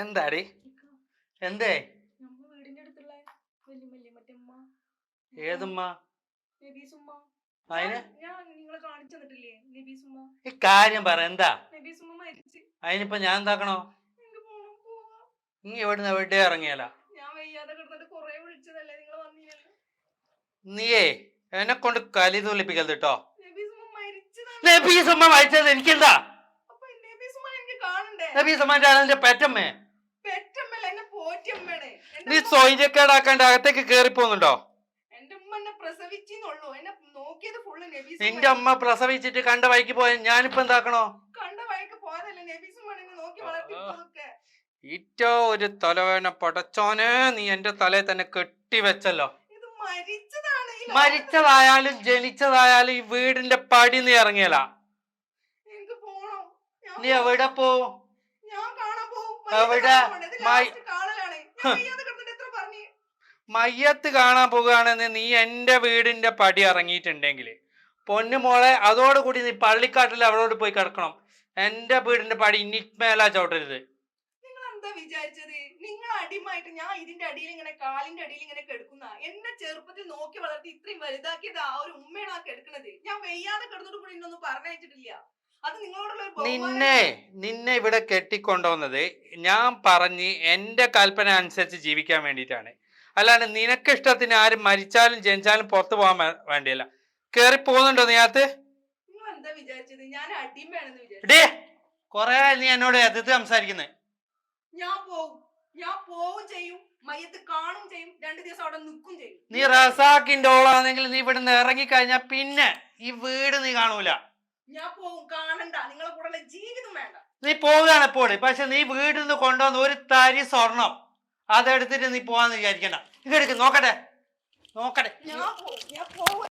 എന്താടി എന്തേ ഏതുമ്മ അതിന് ഈ കാര്യം പറ എന്താ അതിനിപ്പോ ഞാൻ എന്താക്കണോ നീ എവിടുന്ന് എവിടെ ഇറങ്ങിയാല നീയേ എന്നെ കൊണ്ട് കലി തോലിപ്പിക്കരുത് കേട്ടോ നബീസുമ്മ മരിച്ചത് എനിക്കെന്താ നബീസുമ്മാന്റെ ആളെന്റെ പെറ്റമ്മേ നീ സ്വൈര്യക്കേടാക്കാണ്ട് അകത്തേക്ക് കേറി പോകുന്നുണ്ടോ നിന്റെ അമ്മ പ്രസവിച്ചിട്ട് കണ്ട വഴിക്ക് പോയ ഞാനിപ്പോ എന്താക്കണോ ഇറ്റോ ഒരു തലവേന പടച്ചോനെ നീ എന്റെ തലയിൽ തന്നെ കെട്ടിവെച്ചല്ലോ മരിച്ചതായാലും ജനിച്ചതായാലും ഈ വീടിന്റെ പടി നീ ഇറങ്ങിയല്ല നീ എവിടെ പോ എവിടെ മയ്യത്ത് കാണാൻ പോകുകയാണെന്ന് നീ എന്റെ വീടിന്റെ പടി ഇറങ്ങിയിട്ടുണ്ടെങ്കിൽ പൊന്നുമോളെ അതോടുകൂടി നീ പള്ളിക്കാട്ടിൽ അവളോട് പോയി കിടക്കണം. എന്റെ വീടിന്റെ പടി ഇനി മേലാ ചവിട്ടരുത്. വിചാരിച്ചത് നിങ്ങൾ അടിമായിട്ട് ഞാൻ ഇതിന്റെ അടിയിൽ ഇങ്ങനെ കാലിന്റെ അടിയിൽ ഇങ്ങനെ കിടക്കുന്ന എന്നെ ചെറുപ്പത്തിൽ നോക്കി വളർത്തി ഇത്രയും വലുതാക്കിയത് ആ ഒരു ഉമ്മയാണ് ആ കിടക്കുന്നത്. ഞാൻ വെയ്യാതെ കിടന്നിട്ട് കൂടി ഇന്നൊന്നും പറഞ്ഞയച്ചിട്ടില്ല. അത് നിങ്ങളോടുള്ള നിന്നെ ഇവിടെ കെട്ടിക്കൊണ്ടുവന്നത് ഞാൻ പറഞ്ഞ് എന്റെ കൽപ്പന അനുസരിച്ച് ജീവിക്കാൻ വേണ്ടിയിട്ടാണ്. അല്ലാണ്ട് നിനക്ക് ഇഷ്ടത്തിന് ആരും മരിച്ചാലും ജനിച്ചാലും പുറത്തു പോകാൻ വേണ്ടിയല്ല. കേറി പോകുന്നുണ്ടോ നീ അകത്ത്? നിങ്ങൾ എന്താ വിചാരിച്ചത് ഞാൻ അടിമയാണെന്ന് വിചാരിച്ചേ? കൊറേ നീ എന്നോട് എതിർത്ത് സംസാരിക്കുന്നത്. ഞാൻ പോവും ചെയ്യും, മയ്യത്ത് കാണും ചെയ്യും, 2 ദിവസം അവിടെ നിൽക്കും ചെയ്യും. നീ റസാക്കിന്റെ ഓളാണെങ്കിൽ നീ ഇവിടുന്ന് ഇറങ്ങിക്കഴിഞ്ഞാ പിന്നെ ഈ വീട് നീ കാണൂല. ഞാൻ പോവും, കാണണ്ട, നിങ്ങളെ കൂടെ ജീവിതം വേണ്ട. നീ പോവുകയാണ് എപ്പോഴും. പക്ഷെ നീ വീട്ടിൽ നിന്ന് കൊണ്ടുവന്ന ഒരു തരി സ്വർണം അതെടുത്തിട്ട് നീ പോവാന്ന് വിചാരിക്കണ്ട. ഇതെടുക്ക്, നോക്കട്ടെ. ഞാൻ പോവും.